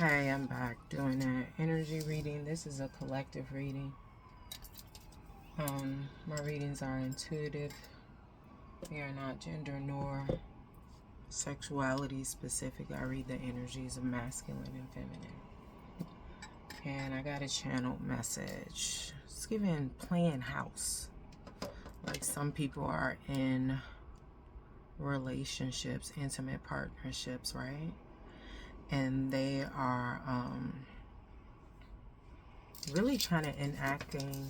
Okay, I'm back doing an energy reading. This is a collective reading. My readings are intuitive. They are not gender nor sexuality specific. I read the energies of masculine and feminine. And I got a channeled message. It's giving playing house. Like some people are in relationships, intimate partnerships, right? And they are really kind of enacting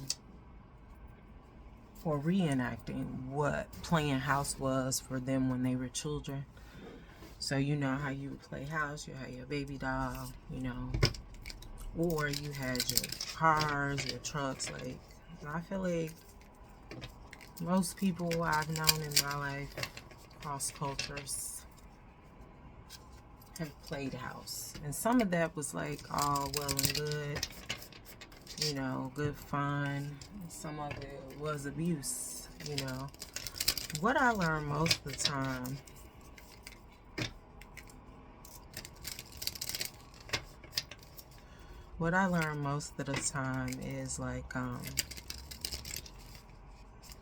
or reenacting what playing house was for them when they were children. So you know how you would play house, you had your baby doll, you know, or you had your cars, your trucks. Like, I feel like most people I've known in my life, cross cultures, have played house. And some of that was like all well and good, you know, good fun. Some of it was abuse, you know. What I learned most of the time is like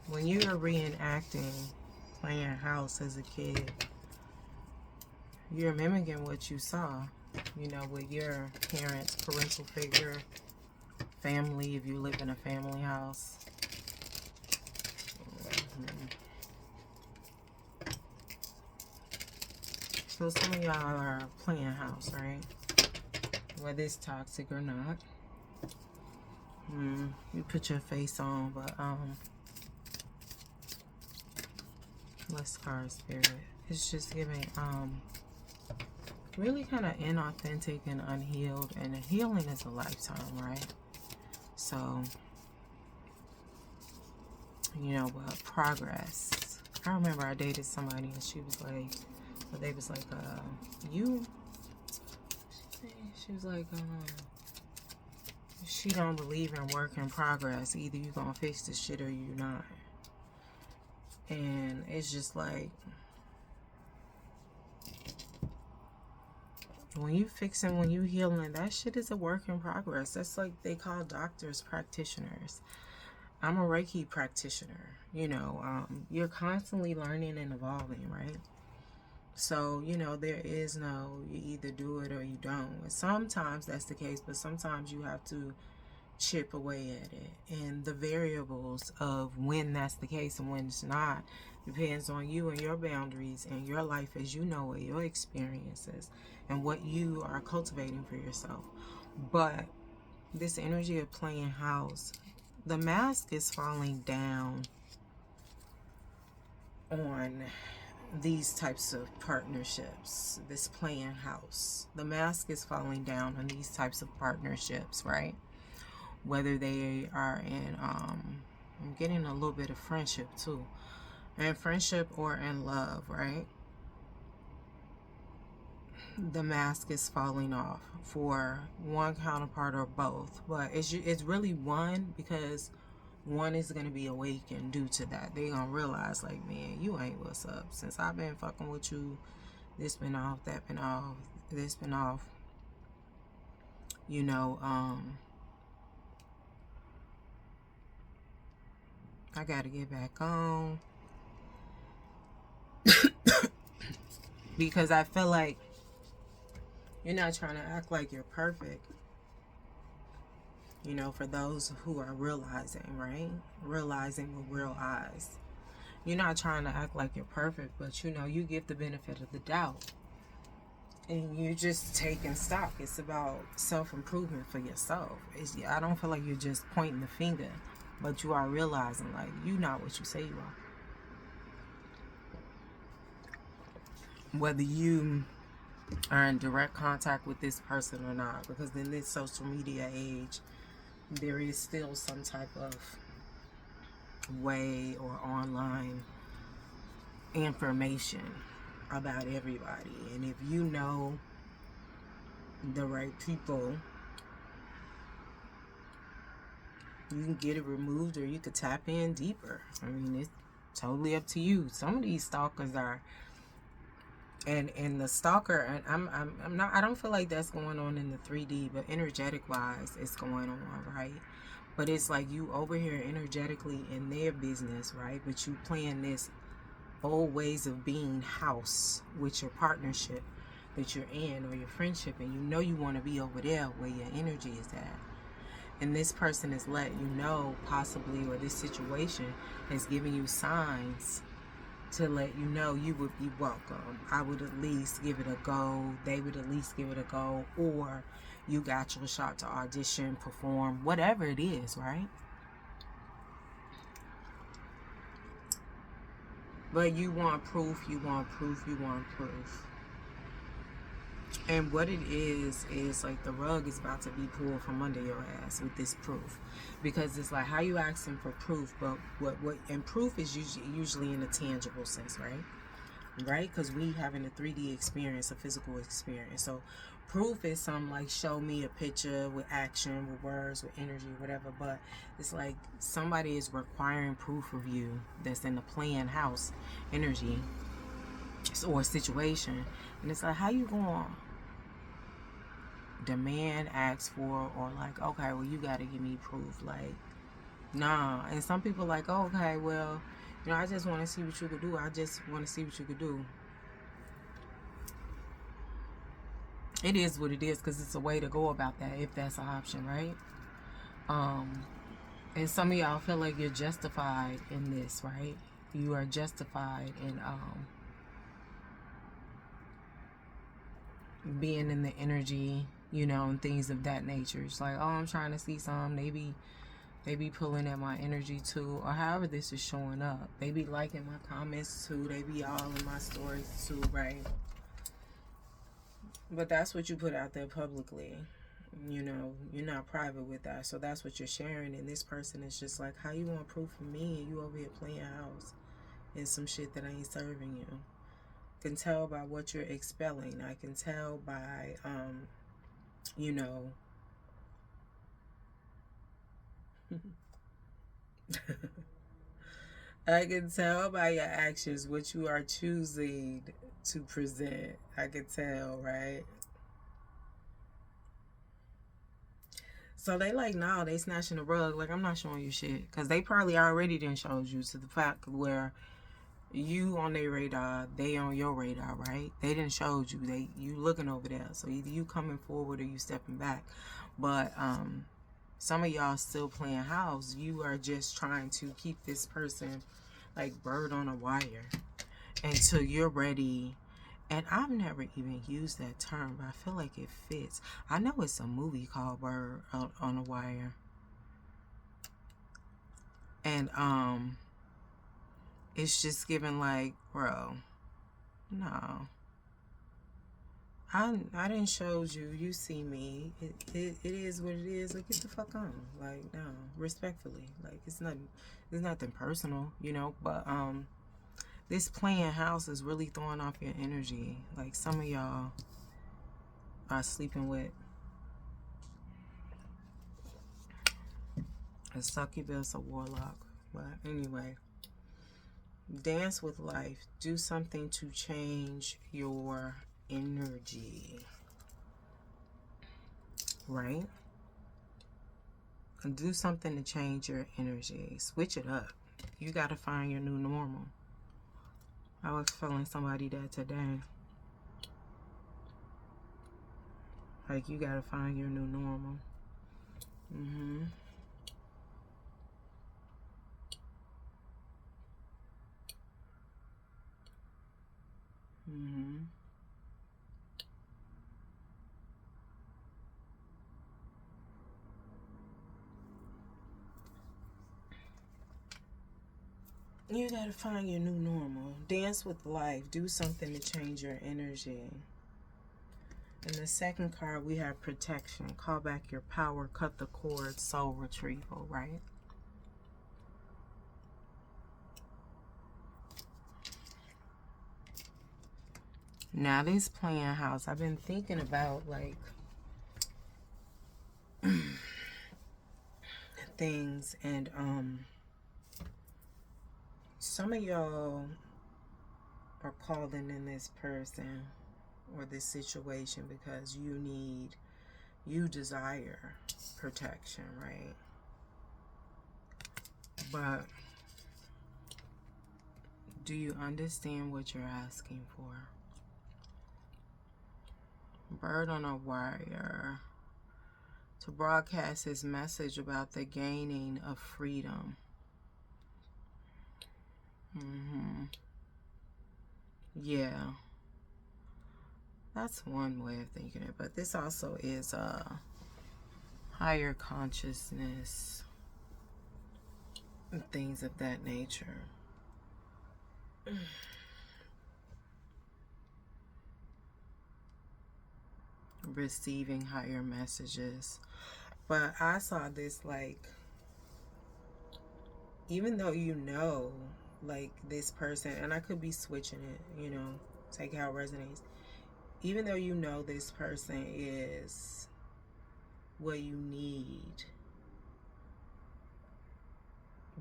when you are reenacting playing house as a kid, you're mimicking what you saw, you know, with your parents, parental figure, family, if you live in a family house. So some of y'all are playing house, right? Whether it's toxic or not. You put your face on, but let's card spirit. It's just giving really kind of inauthentic and unhealed, and healing is a lifetime, right? So, you know, but progress. I remember I dated somebody and she was like, but they was like, she was like, she don't believe in work in progress. Either you gonna fix this shit or you not. And it's just like, when you fixing, when you healing, that shit is a work in progress. That's like they call doctors practitioners. I'm a Reiki practitioner. You know, you're constantly learning and evolving, right? So, you know, there is no, you either do it or you don't. And sometimes that's the case, but sometimes you have to chip away at it. And the variables of when that's the case and when it's not depends on you and your boundaries and your life as you know it, your experiences, and what you are cultivating for yourself. But this energy of playing house, the mask is falling down on these types of partnerships, this playing house. The mask is falling down on these types of partnerships, right? Whether they are in, I'm getting a little bit of friendship too. In friendship or in love, right? The mask is falling off for one counterpart or both. But it's really one, because one is going to be awakened due to that. They're going to realize, like, man, you ain't what's up. Since I've been fucking with you, this been off, that been off, this been off. You know, I got to get back on. Because I feel like you're not trying to act like you're perfect. You know, for those who are realizing, right? Realizing with real eyes. You're not trying to act like you're perfect, but you know, you give the benefit of the doubt. And you're just taking stock. It's about self-improvement for yourself. I don't feel like you're just pointing the finger, but you are realizing, like, you're not what you say you are. Whether you are in direct contact with this person or not, because in this social media age, there is still some type of way or online information about everybody. And if you know the right people, you can get it removed or you could tap in deeper. I mean, it's totally up to you. Some of these stalkers are And the stalker, and I'm not, I don't feel like that's going on in the 3D, but energetic wise it's going on, right? But it's like you over here energetically in their business, right? But you playing this old ways of being house with your partnership that you're in, or your friendship, and you know you want to be over there where your energy is at. And this person is letting you know, possibly, or this situation is giving you signs to let you know you would be welcome. I would at least give it a go. They would at least give it a go. Or you got your shot to audition, perform, whatever it is, right? But you want proof, you want proof, you want proof. And what it is like the rug is about to be pulled from under your ass with this proof. Because it's like, how you asking for proof, but what and proof is usually in a tangible sense, right? Right? Because we having a 3D experience, a physical experience. So proof is something like, show me a picture with action, with words, with energy, whatever. But it's like somebody is requiring proof of you that's in the playing house energy or situation. And it's like, how you going demand, ask for, or like, okay, well, you got to give me proof. Like, nah. And some people like, oh, okay, well, you know, I just want to see what you could do. I just want to see what you could do. It is what it is, because it's a way to go about that, if that's an option, right? And some of y'all feel like you're justified in this, right? You are justified in being in the energy, you know, and things of that nature. It's like, oh, I'm trying to see some. They be pulling at my energy too, or however this is showing up. They be liking my comments too. They be all in my stories too, right? But that's what you put out there publicly. You know, you're not private with that. So that's what you're sharing. And this person is just like, how you want proof of me and you over here playing house and some shit that ain't serving you? Can tell by what you're expelling. I can tell by, you know, I can tell by your actions what you are choosing to present. I can tell, right? So they like, no, they snatching the rug. Like, I'm not showing you shit. Because they probably already done showed you, to the fact where you on their radar, they on your radar, right? They didn't showed you. You looking over there. So either you coming forward or you stepping back. But some of y'all still playing house. You are just trying to keep this person like bird on a wire until you're ready. And I've never even used that term, but I feel like it fits. I know it's a movie called Bird on a Wire. And it's just giving like, bro, no. I didn't show you. You see me. It is what it is. Like, get the fuck on. Like, no, respectfully. Like, it's nothing personal, you know. But this playing house is really throwing off your energy. Like, some of y'all are sleeping with a succubus, a warlock. But anyway, dance with life. Do something to change your energy, right? And do something to change your energy. Switch it up. You got to find your new normal. I was feeling somebody that today. Like, you got to find your new normal. Mm-hmm. Mm-hmm. You gotta find your new normal. Dance with life. Do something to change your energy. In the second card, we have protection. Call back your power. Cut the cord. Soul retrieval, right? Now, this playing house, I've been thinking about, like, things, and some of y'all are calling in this person or this situation because you desire protection, right? But do you understand what you're asking for? Bird on a wire. To broadcast his message about the gaining of freedom. Yeah. That's one way of thinking it. But this also is a higher consciousness and things of that nature. Receiving higher messages. But I saw this like, even though you know, like this person, and I could be switching it, you know, take how it resonates. Even though you know this person is what you need,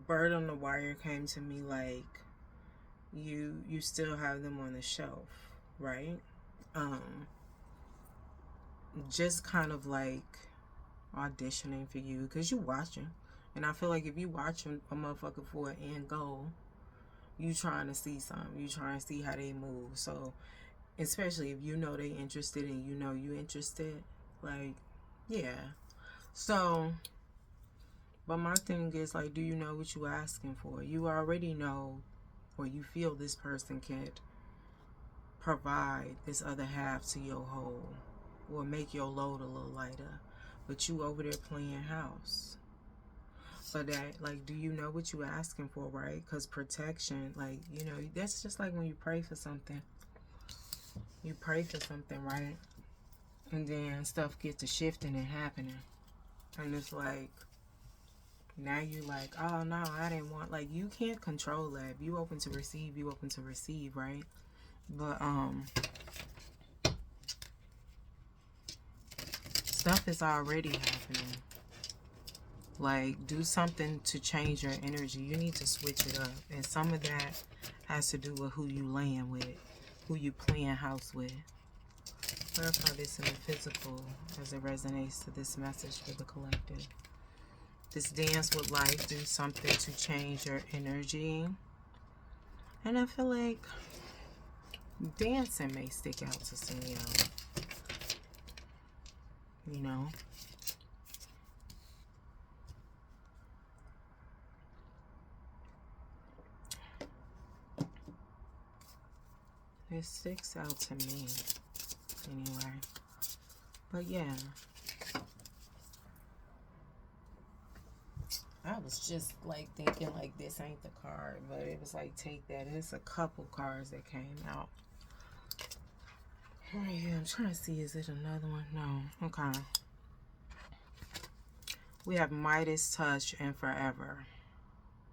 Bird on the Wire came to me like you still have them on the shelf, right? Just kind of like auditioning for you because you watching, and I feel like if you watching a motherfucker for an end goal, you trying to see something, you trying to see how they move. So especially if you know they interested and you know you interested, like, yeah. So, but my thing is like, do you know what you asking for? You already know, or you feel this person can provide this other half to your whole, or make your load a little lighter, but you over there playing house. But that, like, do you know what you asking for, right? Because protection, like, you know, that's just like when you pray for something. You pray for something, right? And then stuff gets to shifting and happening. And it's like, now you like, oh no, I didn't want, like, you can't control that. If you open to receive, you open to receive, right? But stuff is already happening. Like, do something to change your energy. You need to switch it up. And some of that has to do with who you laying with, who you playing house with. Clarify this in the physical as it resonates to this message for the collective. This dance with life, do something to change your energy. And I feel like dancing may stick out to some of y'all. You know? It sticks out to me. Anyway. But yeah. I was just like thinking like this ain't the card, but it was like take that, and it's a couple cards that came out. Oh yeah, I'm trying to see, is it another one? No. Okay. We have Midas Touch and Forever.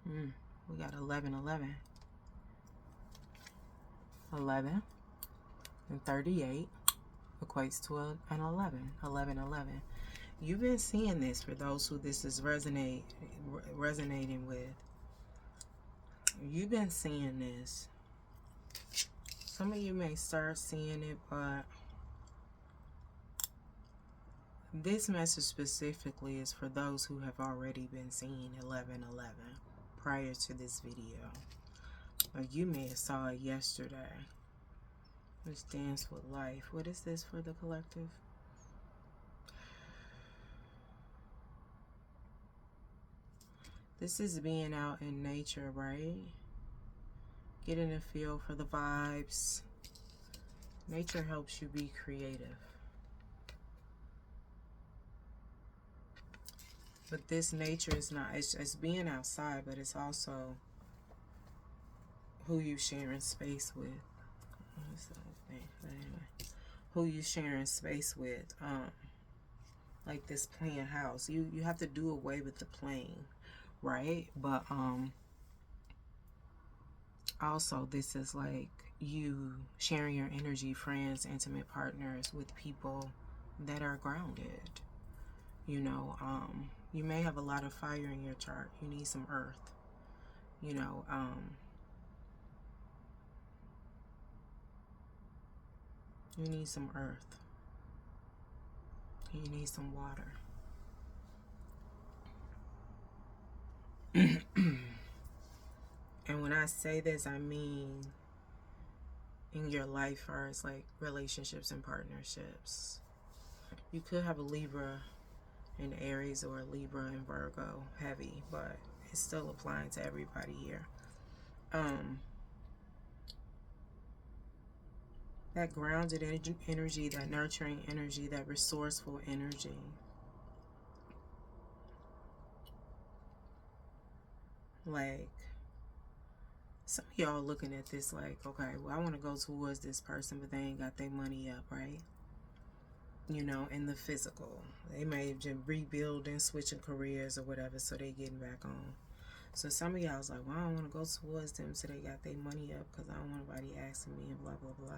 We got 11, 11. 11 and 38 equates to an 11. 11, 11. You've been seeing this for those who this is resonating with. You've been seeing this. Some of you may start seeing it, but this message specifically is for those who have already been seeing 11, 11 prior to this video. Or you may have saw it yesterday. Let's dance with life. What is this for the collective? This is being out in nature, right? Getting a feel for the vibes. Nature helps you be creative. But this nature is not, it's being outside, but it's also who you sharing space with. But anyway, who you sharing space with. Like this playing house. You have to do away with the playing, right? But also this is like you sharing your energy, friends, intimate partners with people that are grounded. You know, you may have a lot of fire in your chart. You need some earth. You know, You need some earth. You need some water. And when I say this, I mean in your life first, like relationships and partnerships. You could have a Libra in Aries or a Libra in Virgo heavy, but it's still applying to everybody here. That grounded energy, that nurturing energy, that resourceful energy. Like, some of y'all looking at this like, okay, well, I want to go towards this person, but they ain't got their money up, right? You know, in the physical. They may have been rebuilding, switching careers or whatever, so they getting back on. So some of y'all's like, well, I don't want to go towards them so they got their money up because I don't want nobody asking me and blah, blah, blah.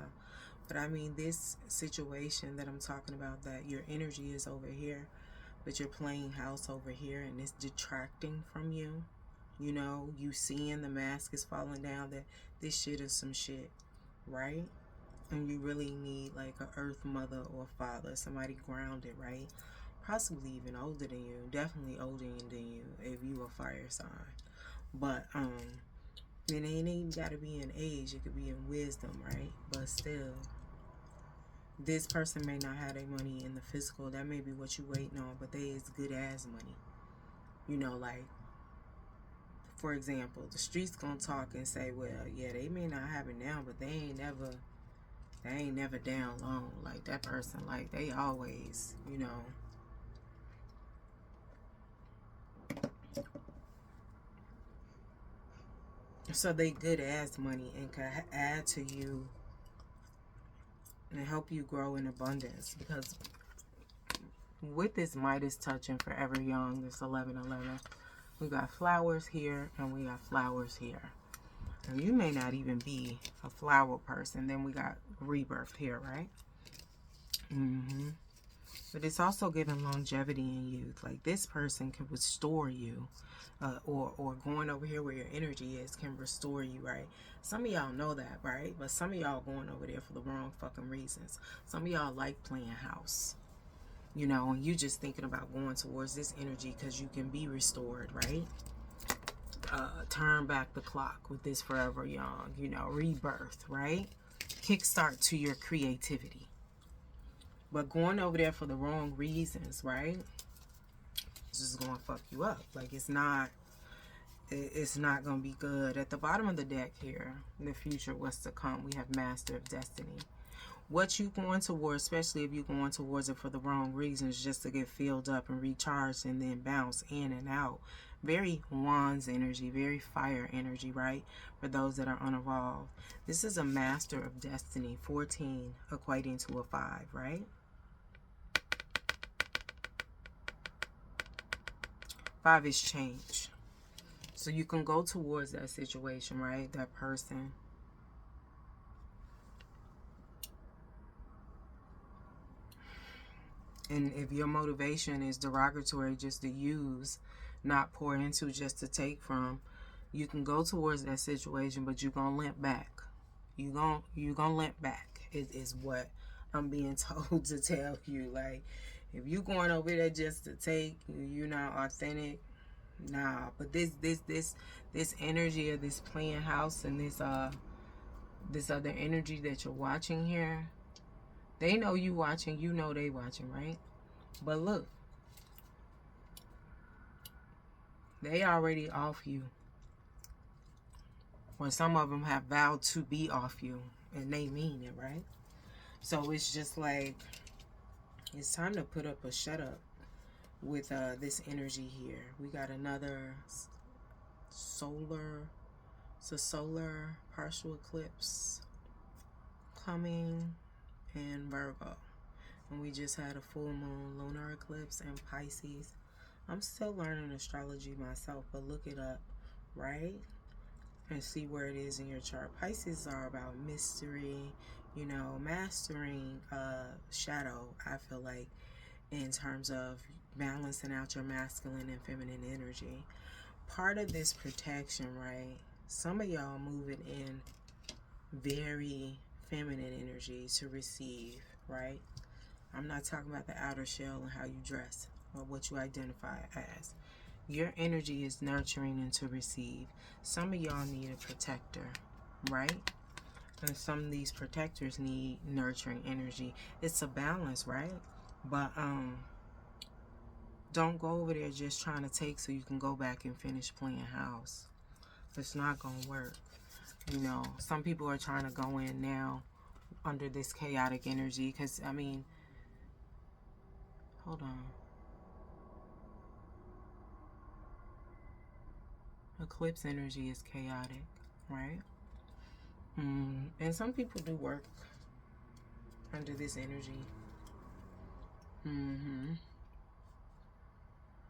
But I mean, this situation that I'm talking about, that your energy is over here, but you're playing house over here and it's detracting from you. You know, you seeing the mask is falling down, that this shit is some shit, right? And you really need like a earth mother or father, somebody grounded, right? Possibly even older than you, definitely older than you if you a fire sign. But it ain't even gotta be in age, it could be in wisdom, right? But still, this person may not have their money in the physical. That may be what you waiting on, but they is good as money. You know, like, for example, the streets gonna talk and say, well, yeah, they may not have it now, but they ain't never down low. Like, that person, like, they always, you know. So they good as money and can add to you and help you grow in abundance. Because with this Midas touch and Forever Young, this 1111, we got flowers here and we got flowers here. And you may not even be a flower person. Then we got rebirth here, right? But it's also giving longevity in youth. Like, this person can restore you. Or going over here where your energy is can restore you, right? Some of y'all know that, right? But some of y'all going over there for the wrong fucking reasons. Some of y'all like playing house. You know, and you just thinking about going towards this energy because you can be restored, right? Turn back the clock with this Forever Young, you know, rebirth, right? Kickstart to your creativity. But going over there for the wrong reasons, right? It's just going to fuck you up. Like, it's not going to be good. At the bottom of the deck here, in the future, what's to come, we have Master of Destiny. What you going towards, especially if you're going towards it for the wrong reasons, just to get filled up and recharged and then bounce in and out. Very Wands energy, very fire energy, right? For those that are unevolved. This is a Master of Destiny, 14 equating to a 5, right? 5 is change. So you can go towards that situation, right? That person. And if your motivation is derogatory, just to use, not pour into, just to take from, you can go towards that situation, but you're going to limp back. You're gonna limp back is what I'm being told to tell you. Like, if you going over there just to take, you're not authentic. Nah, but this energy of this playing house and this other energy that you're watching here, they know you watching, you know they watching, right? But look, they already off you. Or some of them have vowed to be off you, and they mean it, right? So it's just like, it's time to put up a shut up with this energy here. We got another solar partial eclipse coming in Virgo. And we just had a full moon lunar eclipse in Pisces. I'm still learning astrology myself, but look it up, right? And see where it is in your chart. Pisces are about mystery, you know, mastering shadow, I feel like, in terms of balancing out your masculine and feminine energy. Part of this protection, right? Some of y'all moving in very feminine energy to receive, right? I'm not talking about the outer shell and how you dress or what you identify as. Your energy is nurturing and to receive. Some of y'all need a protector, right? And some of these protectors need nurturing energy. It's a balance, right? But don't go over there just trying to take so you can go back and finish playing house. It's not gonna work. You know, some people are trying to go in now under this chaotic energy because, I mean, hold on. Eclipse energy is chaotic, right? And some people do work under this energy.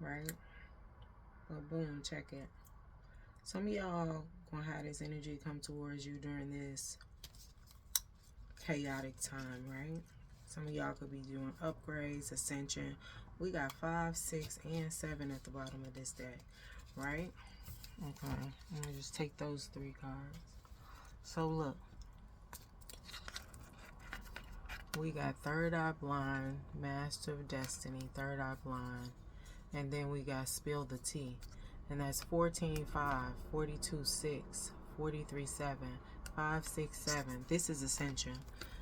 Right? Well, boom, check it. Some of y'all gonna have this energy come towards you during this chaotic time, right? Some of y'all could be doing upgrades, ascension. We got 5, 6, and 7 at the bottom of this deck, right? Okay, I'm gonna just take those 3 cards. So look, we got Third Eye Blind, Master of Destiny, Third Eye Blind, and then we got Spill the Tea, and that's 14, 5, 42, 6, 43, 7, 5, 6, 7. This is ascension.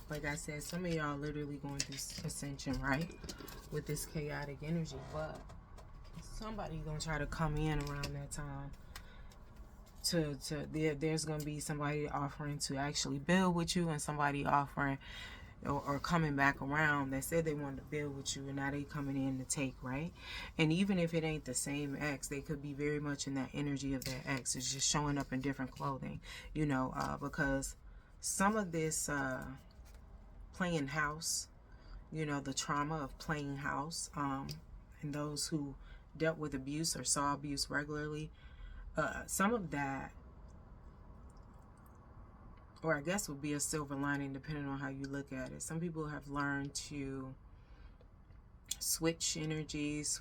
Like I said, some of y'all literally going through ascension, right? With this chaotic energy, but somebody gonna try to come in around that time. There's gonna be somebody offering to actually build with you, and somebody offering or coming back around that said they wanted to build with you, and now they coming in to take, right? And even if it ain't the same ex, they could be very much in that energy of that ex. It's just showing up in different clothing, you know, because some of this playing house, you know, the trauma of playing house, and those who dealt with abuse or saw abuse regularly, some of that, or I guess would be a silver lining depending on how you look at it. Some people have learned to switch energies,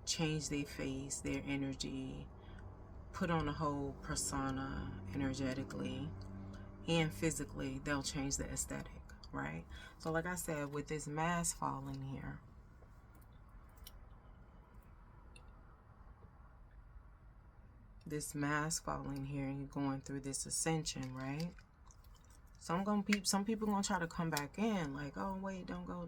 change their face, their energy, put on a whole persona energetically and physically. They'll change the aesthetic, right? So like I said, with this mask falling here, and you're going through this ascension, right? Some people gonna try to come back in like, oh wait, don't go,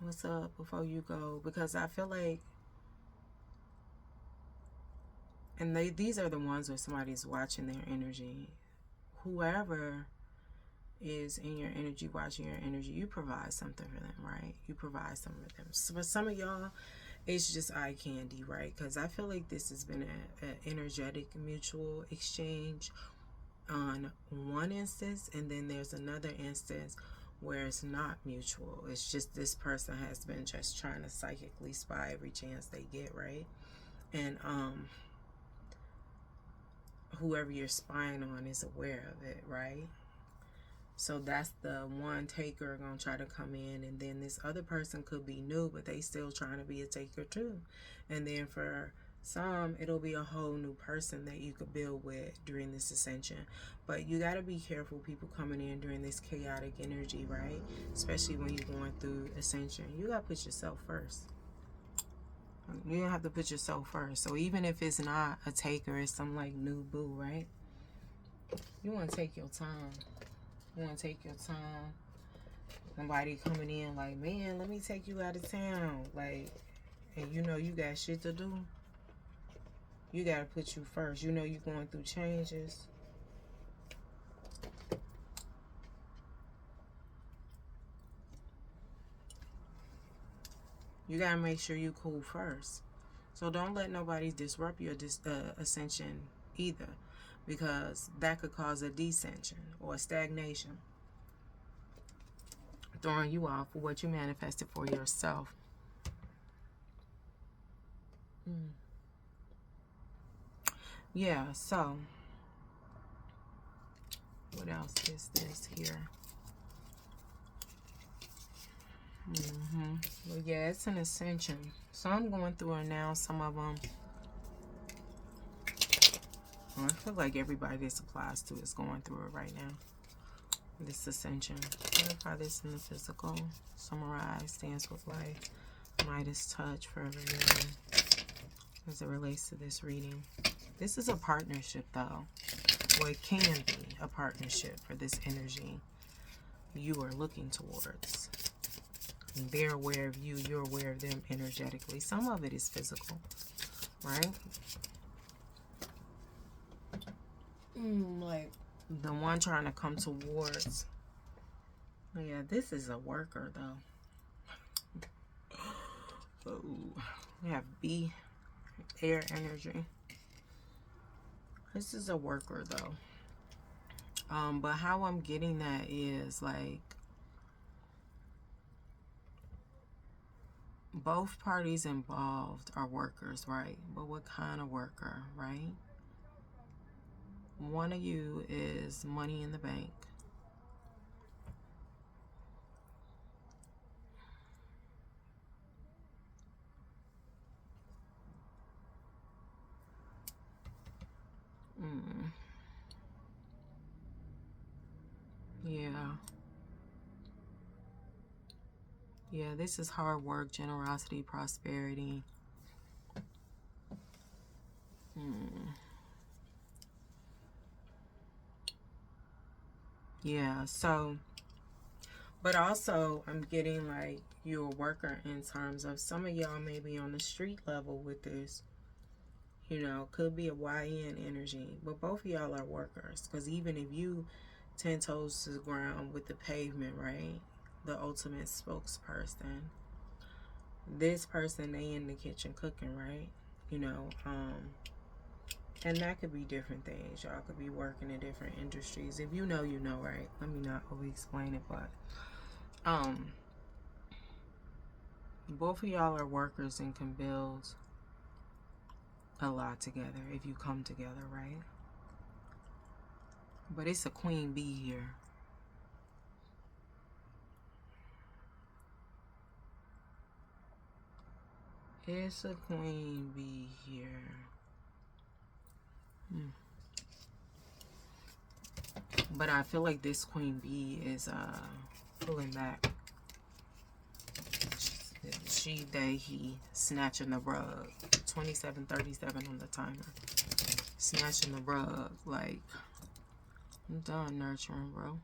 what's up, before you go, because I feel like, and these are the ones where somebody's watching their energy. Whoever is in your energy, watching your energy, you provide something for them, right? You provide something for them. So for some of y'all, it's just eye candy, right? Because I feel like this has been an energetic mutual exchange on one instance, and then there's another instance where it's not mutual. It's just this person has been just trying to psychically spy every chance they get, right? And whoever you're spying on is aware of it, right? So that's the one taker gonna try to come in, and then this other person could be new, but they still trying to be a taker too. And then for some, it'll be a whole new person that you could build with during this ascension. But you got to be careful, people coming in during this chaotic energy, right? Especially when you're going through ascension. You got to put yourself first. You have to put yourself first. So even if it's not a taker, it's some like new boo, right? You want to take your time. You want to take your time. Somebody coming in like, man, let me take you out of town. Like, and you know you got shit to do. You got to put you first. You know you're going through changes. You got to make sure you cool first. So don't let nobody disrupt your ascension either, because that could cause a descension or a stagnation, throwing you off for what you manifested for yourself. Yeah, so what else is this here? Well, yeah, it's an ascension. So I'm going through it now. Some of them I feel like everybody this applies to is going through it right now. This ascension. Clarify this in the physical. Summarize. Dance with life. Midas touch. Forever young. As it relates to this reading. This is a partnership though. Well, it can be a partnership for this energy you are looking towards. And they're aware of you. You're aware of them energetically. Some of it is physical. Right? Like the one trying to come towards. Yeah, this is a worker though. Oh, we have B, air energy. This is a worker though. But how I'm getting that is like both parties involved are workers, right? But what kind of worker, right? One of you is money in the bank. Yeah. Yeah, this is hard work, generosity, prosperity. Yeah, so, but also I'm getting like you're a worker in terms of some of y'all may be on the street level with this. You know, could be a YN energy, but both of y'all are workers. Because even if you 10 toes to the ground with the pavement, right? The ultimate spokesperson. This person, they in the kitchen cooking, right? You know, and that could be different things. Y'all could be working in different industries. If you know, you know, right? Let me not over-explain it, but both of y'all are workers and can build a lot together if you come together, right? But it's a queen bee here. It's a queen bee here. But I feel like this queen bee is pulling back. She, they, he, snatching the rug. 27:37 on the timer. Snatching the rug. Like, I'm done nurturing, bro.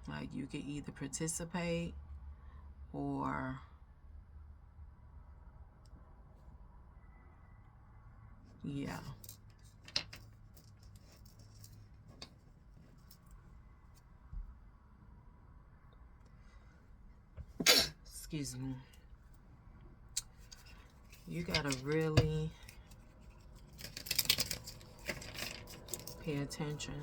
Like, you could either participate or yeah. Excuse me. You gotta really pay attention.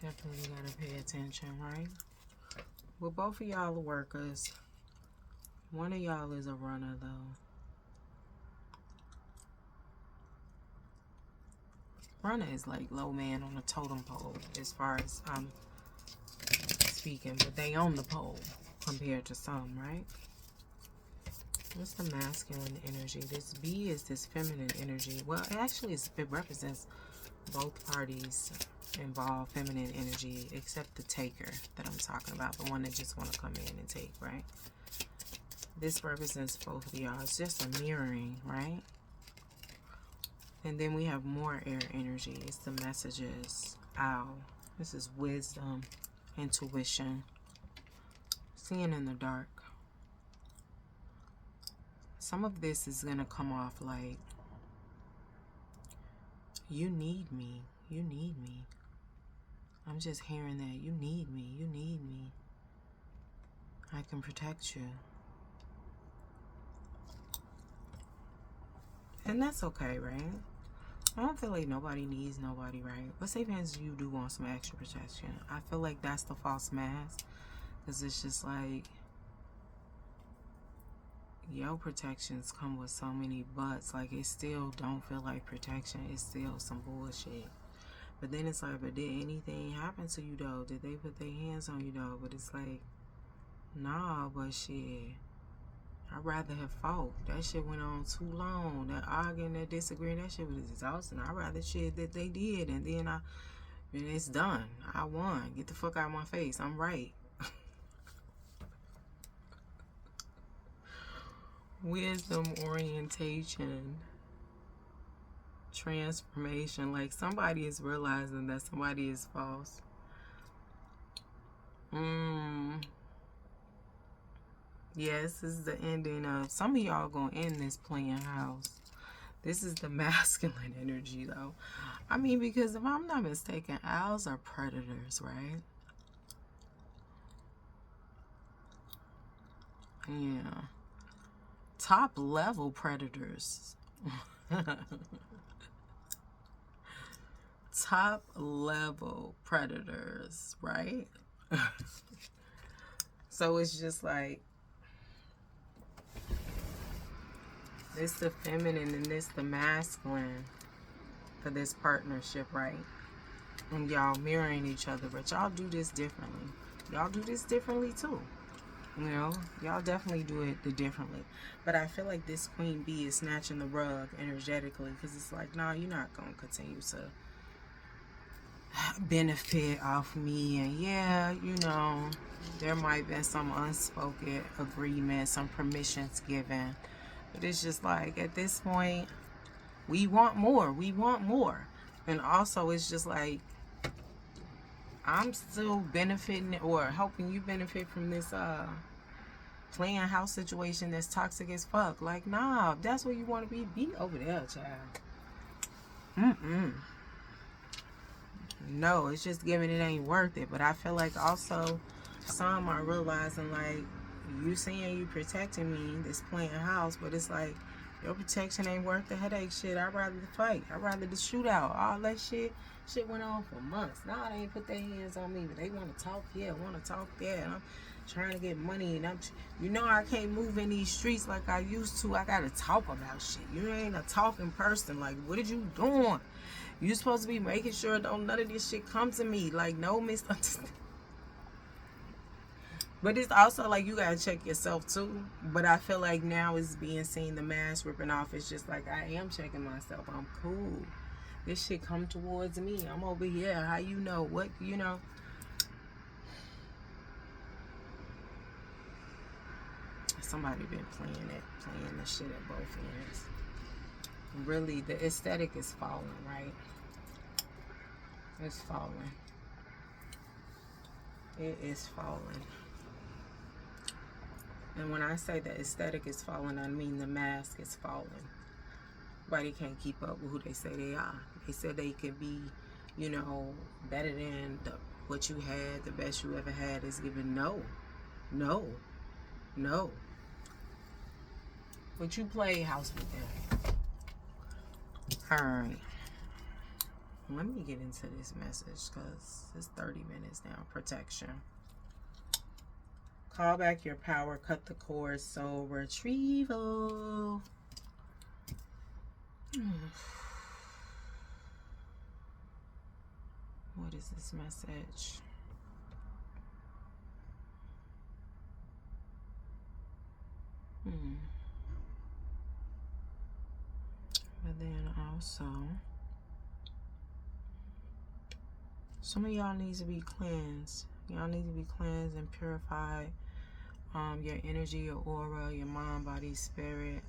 Definitely gotta pay attention, right? Well, both of y'all are workers. One of y'all is a runner, though. Runner is like low man on a totem pole, as far as I'm speaking, but they on the pole compared to some, right? What's the masculine energy? This B is this feminine energy. Well, actually, it represents both parties involved feminine energy, except the taker that I'm talking about, the one that just want to come in and take, right? This represents both of y'all. It's just a mirroring, right? And then we have more air energy. It's the messages. Owl. This is wisdom, intuition, seeing in the dark. Some of this is going to come off like, you need me. You need me. I'm just hearing that. You need me. You need me. I can protect you. And that's okay, right? I don't feel like nobody needs nobody, right? But say fans, you do want some extra protection. I feel like that's the false mask. Because it's just like, your protections come with so many buts. Like, it still don't feel like protection. It's still some bullshit. But then it's like, but did anything happen to you though? Did they put their hands on you though? But it's like, nah, but shit, I'd rather have fought. That shit went on too long. That arguing, that disagreeing, that shit was exhausting. I'd rather shit that they did, and then and it's done. I won. Get the fuck out of my face. I'm right. Wisdom, orientation, transformation. Like, somebody is realizing that somebody is false. Yes, this is the ending of, some of y'all gonna end this playing house. This is the masculine energy though. I mean, because if I'm not mistaken, owls are predators, right? Yeah. Top level predators. Top level predators, right? So it's just like, this the feminine and this the masculine for this partnership, right? And y'all mirroring each other, but y'all do this differently. Y'all do this differently too. You know, y'all definitely do it differently. But I feel like this queen bee is snatching the rug energetically, because it's like, nah, you're not going to continue to benefit off me. And yeah, you know, there might be some unspoken agreement, some permissions given. But it's just like, at this point, we want more. We want more. And also, it's just like, I'm still benefiting or helping you benefit from this playing house situation that's toxic as fuck. Like, nah, if that's where you want to be over there, child. No, it's just giving it ain't worth it. But I feel like also some are realizing, like, you saying you protecting me, this playing house, but it's like, your protection ain't worth the headache shit. I'd rather the fight. I'd rather the shootout. All that shit went on for months. Now they ain't put their hands on me, but they want to talk here, want to talk there. And I'm trying to get money, and you know, I can't move in these streets like I used to. I gotta talk about shit. You ain't a talking person. Like, what are you doing? You supposed to be making sure don't none of this shit come to me. Like, no misunderstanding. But it's also like, you gotta check yourself too. But I feel like now it's being seen, the mask ripping off. It's just like, I am checking myself. I'm cool. This shit come towards me. I'm over here. How you know? What, you know? Somebody been playing the shit at both ends. Really, the aesthetic is falling, right? It's falling. It is falling. And when I say the aesthetic is falling, I mean the mask is falling. Nobody can't keep up with who they say they are. They said they could be, you know, better than what you had, the best you ever had is given. No. But you play house with them. Alright. Let me get into this message, because it's 30 minutes now. Protection. Call back your power, cut the cord, soul retrieval. What is this message? But then also, some of y'all need to be cleansed. Y'all need to be cleansed and purified. Your energy, your aura, your mind, body, spirit.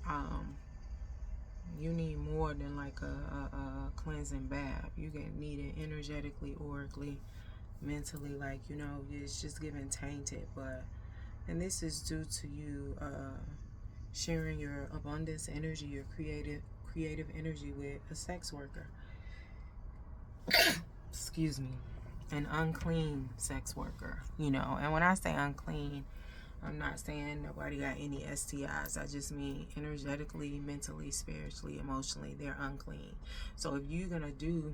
You need more than like a cleansing bath. You need it energetically, aurically, mentally. Like, you know, it's just getting tainted. And this is due to you sharing your abundance energy, your creative energy with a sex worker. Excuse me. An unclean sex worker, you know. And when I say unclean, I'm not saying nobody got any STIs. I just mean energetically, mentally, spiritually, emotionally, they're unclean. So if you're gonna do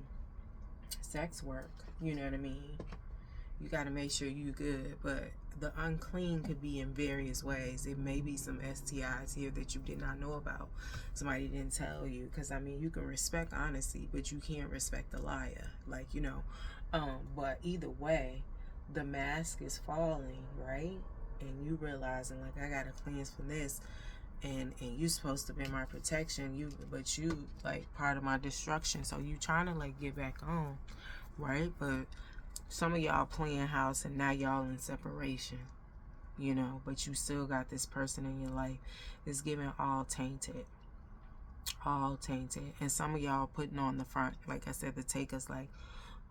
sex work, you know what I mean, You got to make sure you good. But the unclean could be in various ways. It may be some STIs here that you did not know about. Somebody didn't tell you. Because, I mean, you can respect honesty, but you can't respect the liar. Like, you know. But either way, the mask is falling, right? And you realizing, like, I got to cleanse from this. And you supposed to be my protection. But you, like, part of my destruction. So you trying to, like, get back on, right? But some of y'all playing house and now y'all in separation, you know, but you still got this person in your life. It's giving all tainted. All tainted. And some of y'all putting on the front, like I said, the takers, like,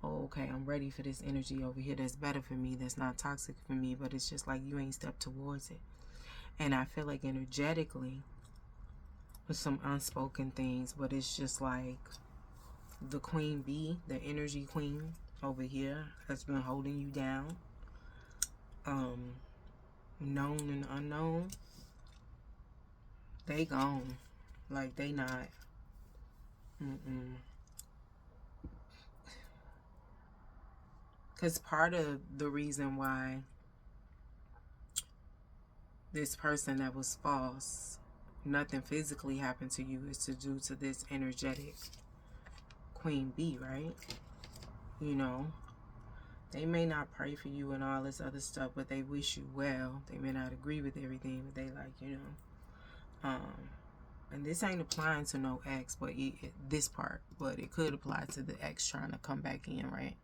oh, okay, I'm ready for this energy over here that's better for me, that's not toxic for me, but it's just like you ain't stepped towards it. And I feel like energetically, with some unspoken things, but it's just like the queen bee, the energy queen over here has been holding you down. Known and unknown, they gone. Like, they not. Because part of the reason why this person that was false, nothing physically happened to you, is to due to this energetic queen bee, right? You know, they may not pray for you and all this other stuff, but they wish you well. They may not agree with everything, but they like, you know. And this ain't applying to no ex, but this part, but it could apply to the ex trying to come back in, right?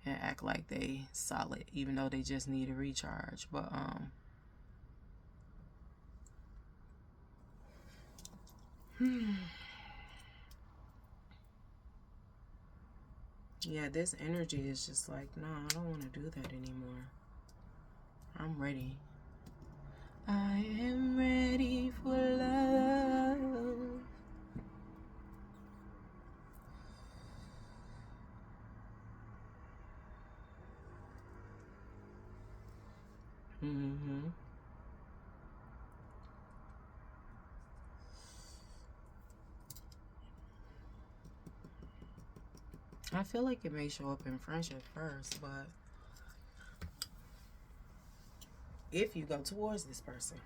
And act like they solid, even though they just need a recharge. But yeah, this energy is just like, no, I don't want to do that anymore. I'm ready. I am ready for love. I feel like it may show up in friendship first, but if you go towards this person.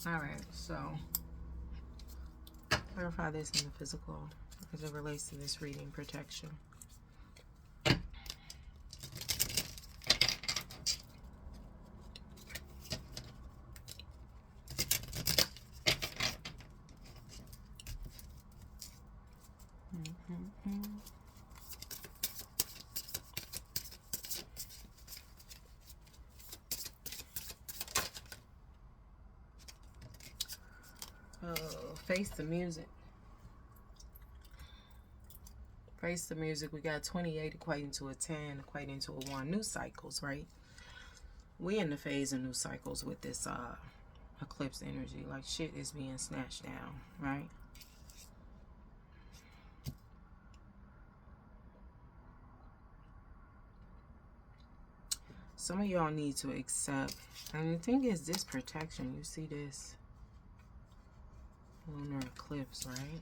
Alright, so clarify this in the physical as it relates to this reading protection. Face the music. Face the music. We got 28 equating to a 10, equating to a 1. New cycles, right? We in the phase of new cycles with this eclipse energy. Like, shit is being snatched down, right? Some of y'all need to accept. And the thing is, this protection, you see this lunar eclipse, right?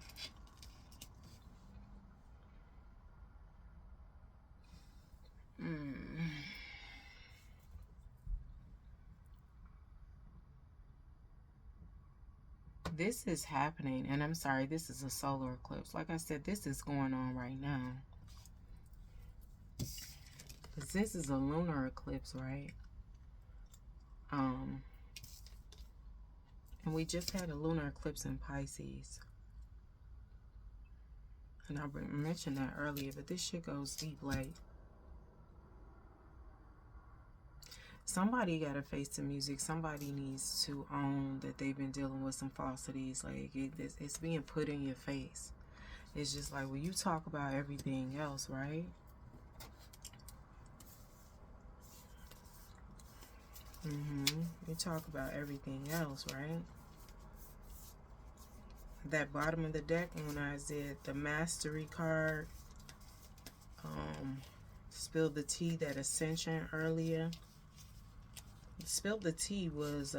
This is happening, and I'm sorry, this is a solar eclipse. Like I said, this is going on right now. Because this is a lunar eclipse, right? And we just had a lunar eclipse in Pisces. And I mentioned that earlier, but this shit goes deep. Like, somebody got to face the music. Somebody needs to own that they've been dealing with some falsities. Like, it's being put in your face. It's just like, well, you talk about everything else, right? You talk about everything else, right? That bottom of the deck, when I did the mastery card, spilled the tea, that ascension earlier. Spilled the tea was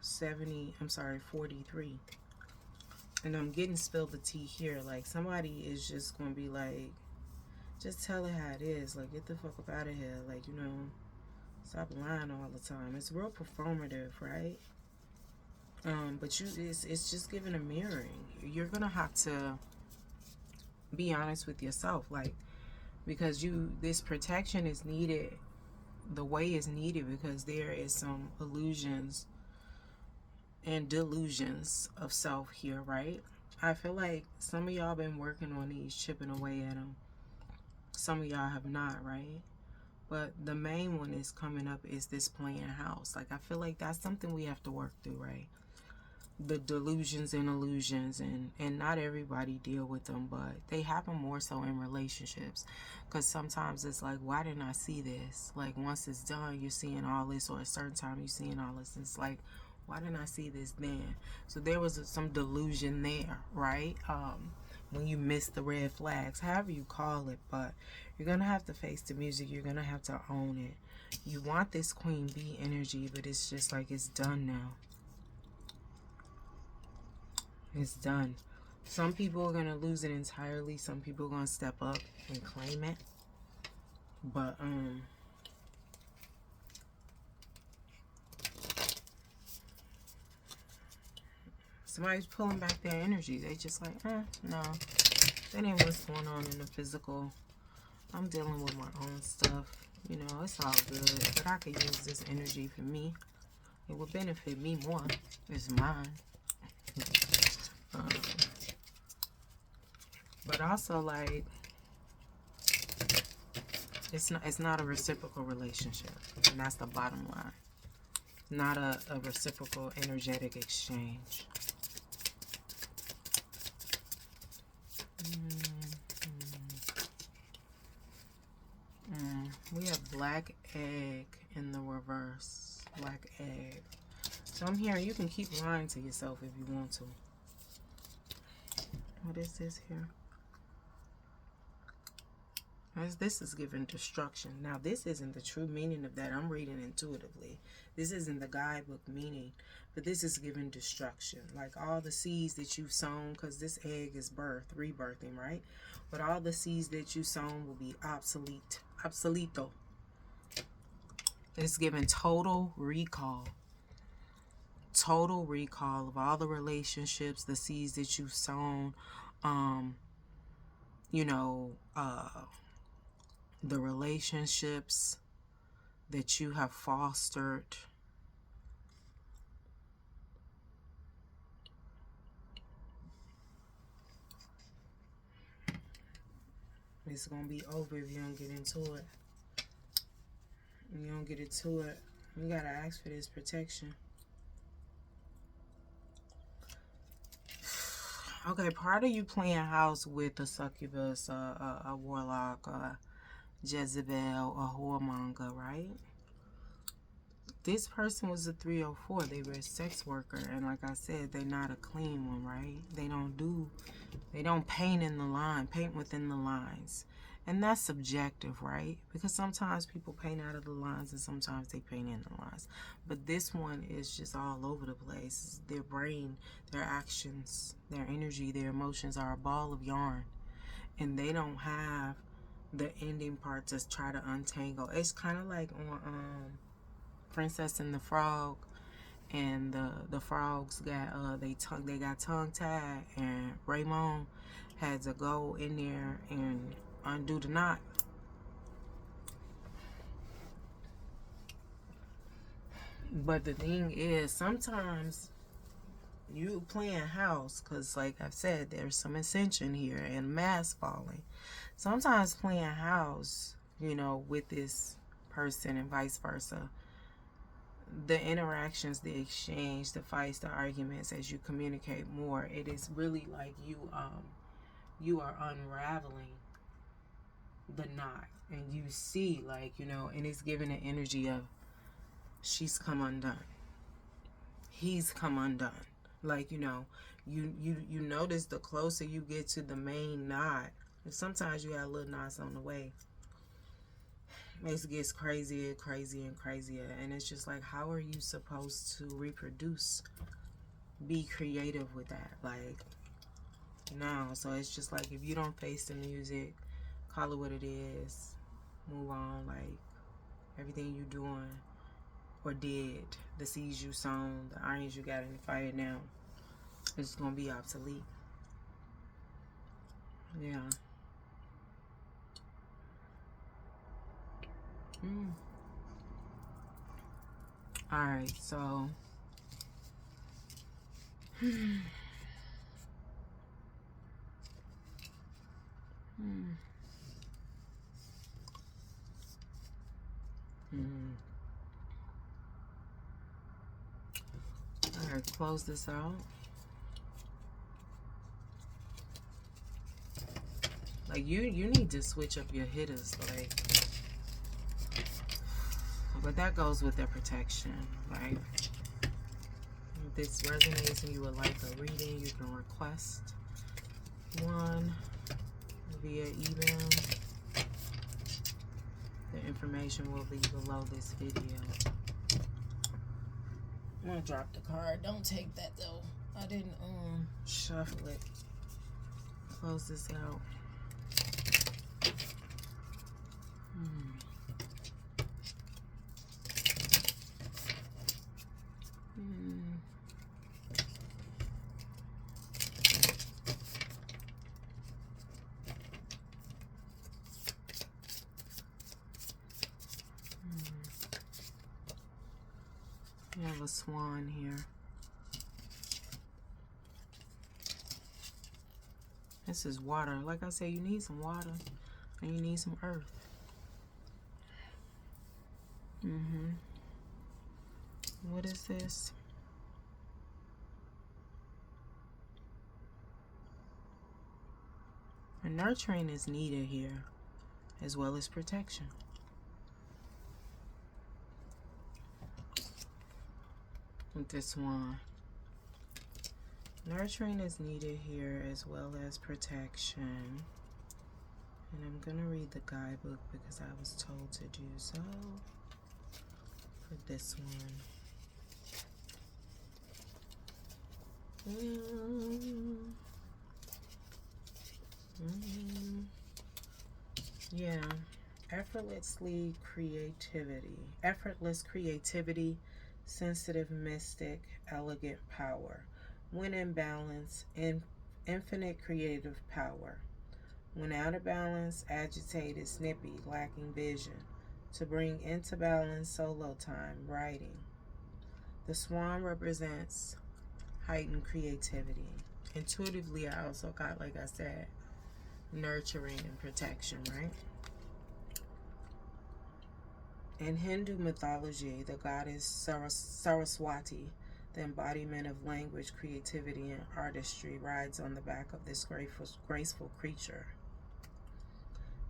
43. And I'm getting spilled the tea here. Like, somebody is just going to be like, Just tell it how it is. Like, get the fuck up out of here. Like, you know, stop lying all the time. It's real performative, right? But it's just giving a mirroring. You're gonna have to be honest with yourself, like, because this protection is needed. The way is needed because there is some illusions and delusions of self here, right? I feel like some of y'all been working on these, chipping away at them. Some of y'all have not, right? But the main one is coming up is this playing house. Like, I feel like that's something we have to work through, right? The delusions and illusions, and not everybody deal with them, but they happen more so in relationships, because sometimes it's like, why didn't I see this? Like, once it's done, you're seeing all this, or a certain time you're seeing all this, and it's like, why didn't I see this then? So there was some delusion there, right? When you miss the red flags, however you call it, but you're gonna have to face the music. You're gonna have to own it. You want this queen bee energy, but it's just like, it's done now. It's done. Some people are going to lose it entirely. Some people are going to step up and claim it. But, somebody's pulling back their energy. They just like, no. That ain't what's going on in the physical. I'm dealing with my own stuff. You know, it's all good. But I could use this energy for me. It would benefit me more. It's mine. But also, like, it's not a reciprocal relationship, and that's the bottom line. Not a reciprocal energetic exchange. We have black egg in the reverse. Black egg. So I'm hearing you can keep lying to yourself if you want to. What is this here? This is giving destruction. Now, this isn't the true meaning of that. I'm reading intuitively. This isn't the guidebook meaning, but this is giving destruction. Like all the seeds that you've sown, because this egg is rebirthing, right? But all the seeds that you sown will be obsolete. Obsoleto. It's giving total recall. Total recall of all the relationships, the seeds that you've sown, you know, the relationships that you have fostered. It's going to be over if you don't get into it. If you don't get into it, you got to ask for this protection. Okay, part of you playing house with a succubus, a warlock, a Jezebel, a whoremonger, right? This person was a 304. They were a sex worker, and like I said, they're not a clean one, right? They don't paint in the line, paint within the lines. And that's subjective, right? Because sometimes people paint out of the lines and sometimes they paint in the lines. But this one is just all over the place. Their brain, their actions, their energy, their emotions are a ball of yarn. And they don't have the ending part to try to untangle. It's kind of like on Princess and the Frog. And the frogs got they got tongue tied, and Raymond had to go in there and undo the knot. But the thing is, sometimes you playing house, because like I've said, there's some ascension here and mask falling. Sometimes playing house, you know, with this person and vice versa. The interactions, the exchange, the fights, the arguments, as you communicate more, it is really like you are unraveling the knot, and you see, like, you know, and it's giving an energy of she's come undone, he's come undone. Like, you know, you notice the closer you get to the main knot, and sometimes you have little knots on the way. It gets crazier, crazier, and crazier. And it's just like, how are you supposed to reproduce? Be creative with that. Like, no. So it's just like, if you don't face the music, call it what it is. Move on. Like, everything you doing or did, the seeds you sown, the irons you got in the fire now, it's gonna be obsolete. Yeah. Alright, so Alright, close this out. Like, you need to switch up your hitters, like, but that goes with their protection. Like, if this resonates and you would like a reading, you can request one via email. The information will be below this video. I'm gonna drop the card. Don't take that though. I didn't shuffle it. Close this out. We have a swan here. This is water. Like I said, you need some water and you need some earth. What is this? And nurturing is needed here, as well as protection. With this one, nurturing is needed here as well as protection. And I'm going to read the guidebook because I was told to do so for this one. Yeah, effortless creativity, sensitive mystic, elegant power. When in balance, infinite creative power. When out of balance, agitated, snippy, lacking vision. To bring into balance, solo time, writing. The swan represents heightened creativity. Intuitively, I also got, like I said, nurturing and protection, right? In Hindu mythology, the goddess Saraswati, the embodiment of language, creativity, and artistry, rides on the back of this graceful creature.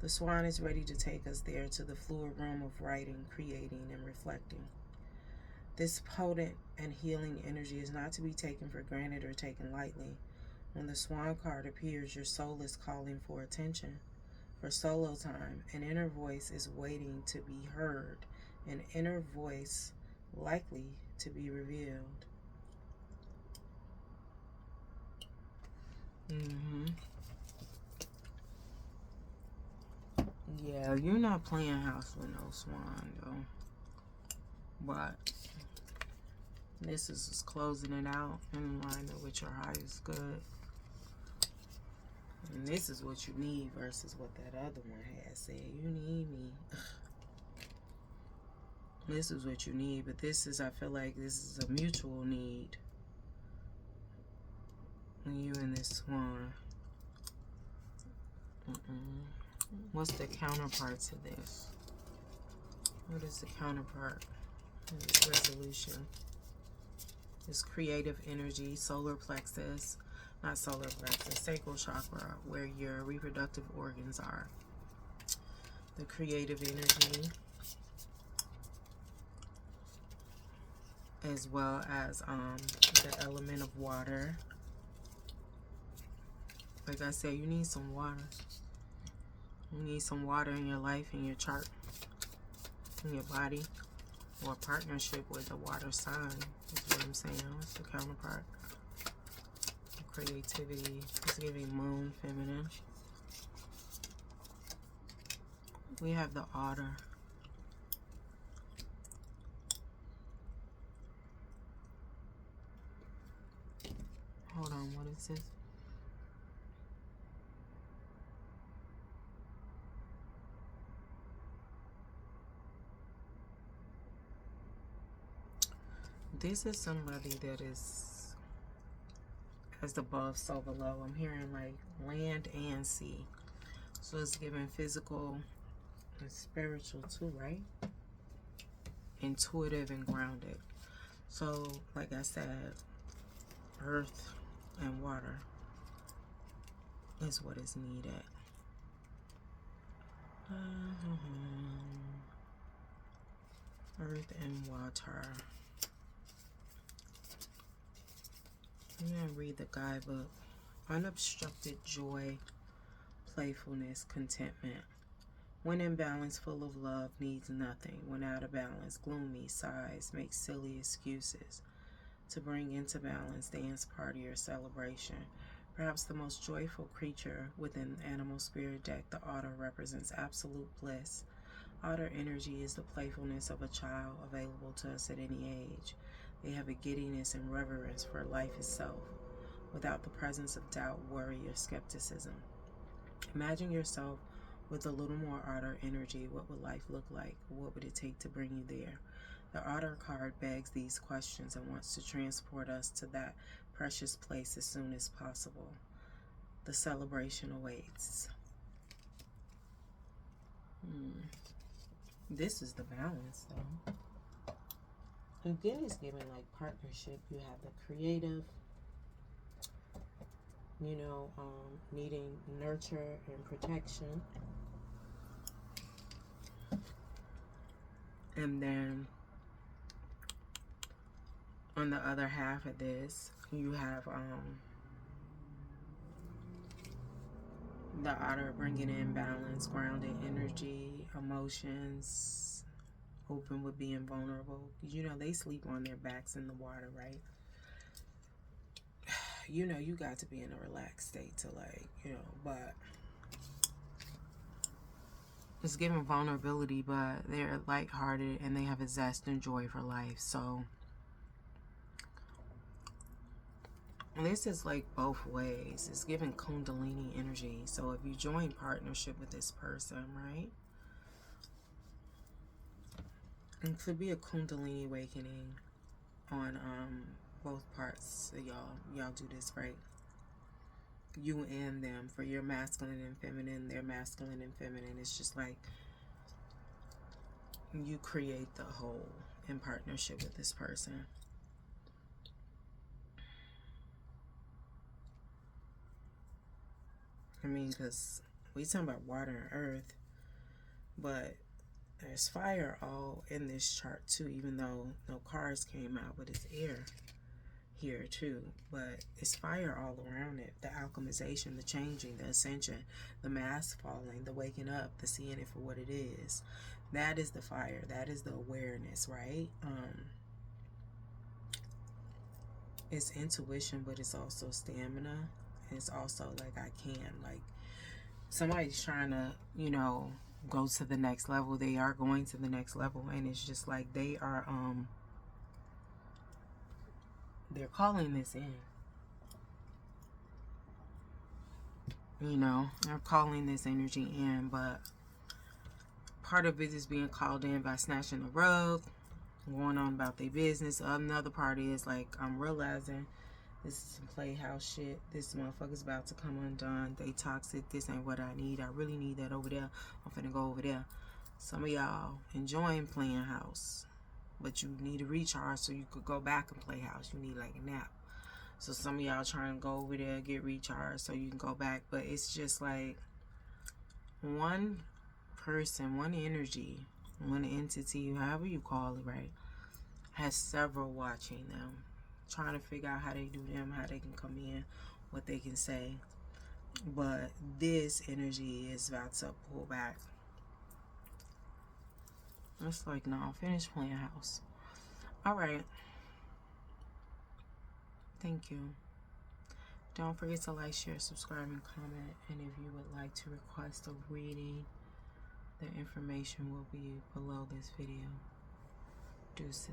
The swan is ready to take us there to the fluid realm of writing, creating, and reflecting. This potent and healing energy is not to be taken for granted or taken lightly. When the swan card appears, your soul is calling for attention. For solo time, an inner voice is waiting to be heard, an inner voice likely to be revealed. Yeah, you're not playing house with no swan, though. But this is just closing it out in alignment with your highest good. And this is what you need versus what that other one had said. You need me. This is what you need, but this is, I feel like this is a mutual need. You and this swan. What's the counterpart to this? What is the counterpart in this resolution? This creative energy, solar plexus, not solar plexus, sacral chakra, where your reproductive organs are. The creative energy, as well as the element of water. Like I said, you need some water. You need some water in your life, in your chart, in your body, or a partnership with a water sign, is what I'm saying. It's the counterpart. Creativity. It's giving moon, feminine. We have the otter. Hold on, what is this? This is somebody that is as above, so below. I'm hearing like land and sea. So it's giving physical and spiritual too, right? Intuitive and grounded. So, like I said, earth and water is what is needed. Earth and water. I'm going to read the guidebook. Unobstructed joy, playfulness, contentment. When in balance, full of love, needs nothing. When out of balance, gloomy, sighs, makes silly excuses. To bring into balance, dance, party, or celebration. Perhaps the most joyful creature within the animal spirit deck, the otter, represents absolute bliss. Otter energy is the playfulness of a child, available to us at any age. They have a giddiness and reverence for life itself, without the presence of doubt, worry, or skepticism. Imagine yourself with a little more otter energy. What would life look like? What would it take to bring you there? The otter card begs these questions and wants to transport us to that precious place as soon as possible. The celebration awaits. This is the balance, though. Again, it's giving like partnership. You have the creative, needing nurture and protection. And then on the other half of this, you have the otter bringing in balance, grounded energy, emotions, open with being vulnerable. They sleep on their backs in the water, right? You got to be in a relaxed state to but it's giving vulnerability, but they're lighthearted and they have a zest and joy for life. So this is like both ways. It's giving Kundalini energy. So if you join partnership with this person, right? It could be a Kundalini awakening on both parts of y'all do this, right? You and them, for your masculine and feminine, their masculine and feminine. It's just like you create the whole in partnership with this person. I mean, because we talking about water and earth, but there's fire all in this chart too, even though no cars came out, but it's air here too. But it's fire all around it. The alchemization, the changing, the ascension, the mask falling, the waking up, the seeing it for what it is. That is the fire. That is the awareness, right? It's intuition, but it's also stamina. It's also like I can. Like somebody's trying to, go to the next level. They are going to the next level, and it's just like they are they're calling this in. They're calling this energy in, but part of it is being called in by snatching the rug, going on about their business. Another part is like, I'm realizing this is some playhouse shit. This motherfucker's about to come undone. They toxic. This ain't what I need. I really need that over there. I'm finna go over there. Some of y'all enjoying playing house, but you need to recharge so you could go back and play house. You need like a nap. So some of y'all trying to go over there, get recharged so you can go back. But it's just like one person, one energy, one entity, however you call it, right, has several watching them, trying to figure out how they do them, how they can come in, what they can say. But this energy is about to pull back. It's like, no, finish playing house. All right. Thank you. Don't forget to like, share, subscribe, and comment. And if you would like to request a reading, The information will be below this video. Deuces.